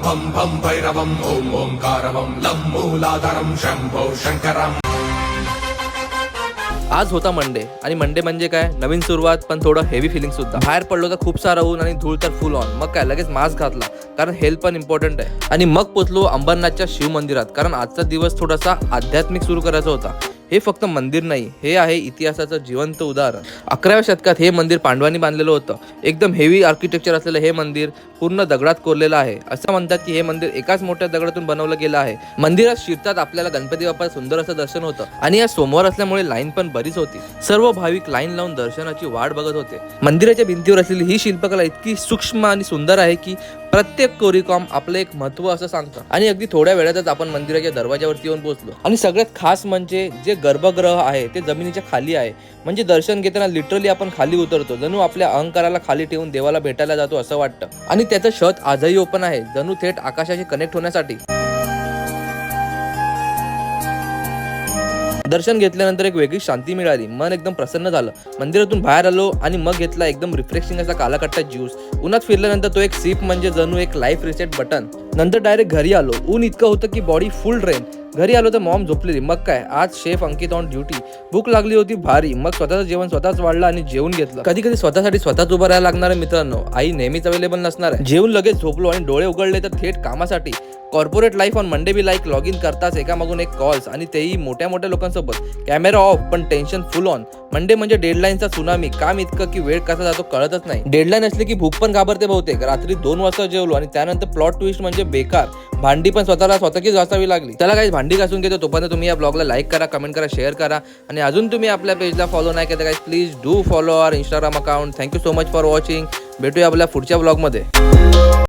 भं भं भैरवम् ॐ ओंकारवं लं मूलाधारं शंभो शंकरम्। आज होता मंडे आणि मंडे म्हणजे काय, नवीन सुरुवात पण थोडं हेवी फिलिंग सुद्धा। बाहेर पडलो तर खूप सारा ऊन आणि धूळ तर फुल ऑन। मग काय लगेच मास्क घातला कारण हेल्थ पण इम्पॉर्टंट आहे। आणि मग पोचलो अंबरनाथच्या शिव मंदिरात कारण आजचा दिवस थोडासा आध्यात्मिक सुरू करायचा होता। हे फक्त मंदिर नाही, हे आहे इतिहासाचं जिवंत उदाहरण। 11व्या शतकात हे मंदिर पांडवांनी बांधलेलं होतं। एकदम हेवी आर्किटेक्चर असलेलं हे मंदिर पूर्ण दगडात कोरलेलं आहे। असं म्हणतात की हे मंदिर एकाच मोठ्या दगडातून बनवलं गेलं आहे। मंदिरात शिरतात आपल्याला गणपती बाप्पा सुंदर असं दर्शन होतं आणि आज सोमवार असल्यामुळे लाईन पण बरीच होती। सर्व भाविक लाईन लावून दर्शनाची वाट बघत होते। मंदिराच्या भिंतीवर असलेली ही शिल्पकला इतकी सूक्ष्म आणि सुंदर आहे की प्रत्येक कोरीकॉम आपलं एक महत्त्व असं सांगतं। आणि अगदी थोड्या वेळातच आपण मंदिराच्या दरवाजावरती येऊन पोहोचलो। आणि सगळ्यात खास म्हणजे जे गर्भगृह आहे ते जमिनीच्या खाली आहे। म्हणजे दर्शन घेताना लिटरली आपण खाली उतरतो, जणू आपल्या अहंकाराला खाली ठेवून देवाला भेटायला जातो असं वाटतं। आणि त्याचं छत आजही ओपन आहे, जणू थेट आकाशाशी कनेक्ट होण्यासाठी। दर्शन घेतल्यानंतर एक वेगळी शांती मिळाली, मन एकदम प्रसन्न झालं। मंदिरातून बाहेर आलो आणि मग घेतला एकदम रिफ्रेशिंग असा कालाकट्टा ज्यूस। उन्हात फिरल्यानंतर तो एक सिप म्हणजे जणू एक लाईफ रिसेट बटन। नंतर डायरेक्ट घरी आलो। ऊन इतकं होतं की बॉडी फुल ड्रेन। घरी आलो तर मॉम झोपलेली। मग काय आज शेफ अंकित ऑन ड्युटी। भूक लागली होती भारी, मग स्वतःचं जेवण स्वतःच वाढलं आणि जेवून घेतलं। कधी कधी स्वतःसाठी स्वतःच उभं राहायला लागणार आहे मित्रांनो, आई नेहमीच अवेलेबल नसणार आहे। जेवून लगेच झोपलो आणि डोळे उघडले तर थेट कामासाठी। Corporate life on Monday be like log in करताच एकामागून एक कॉल्स आणि तेही मोठ्या मोठ्या लोकांसोबत। कॅमेरा ऑफ पण टेन्शन फुल ऑन। मंडे म्हणजे डेडलाईनचा सुनामी। काम इतकं की वेळ कसा जातो कळतच नाही। डेडलाईन असली की भूक पण घाबरते बहुतेक। रात्री 2 वाजता जेवलो आणि त्यानंतर प्लॉट ट्विस्ट म्हणजे बेकार। भांडी पण स्वतःच घासावी लागली। चला गाईज भांडी घासून घेतो, तोपर्यंत तुम्ही या ब्लॉगला लाईक करा, कमेंट करा, शेअर करा आणि अजून तुम्ही आपल्या पेजला फॉलो नाही केलं guys please do follow our Instagram account. Thank you so much for watching. भेटूया आपल्या पुढच्या ब्लॉगमध्ये।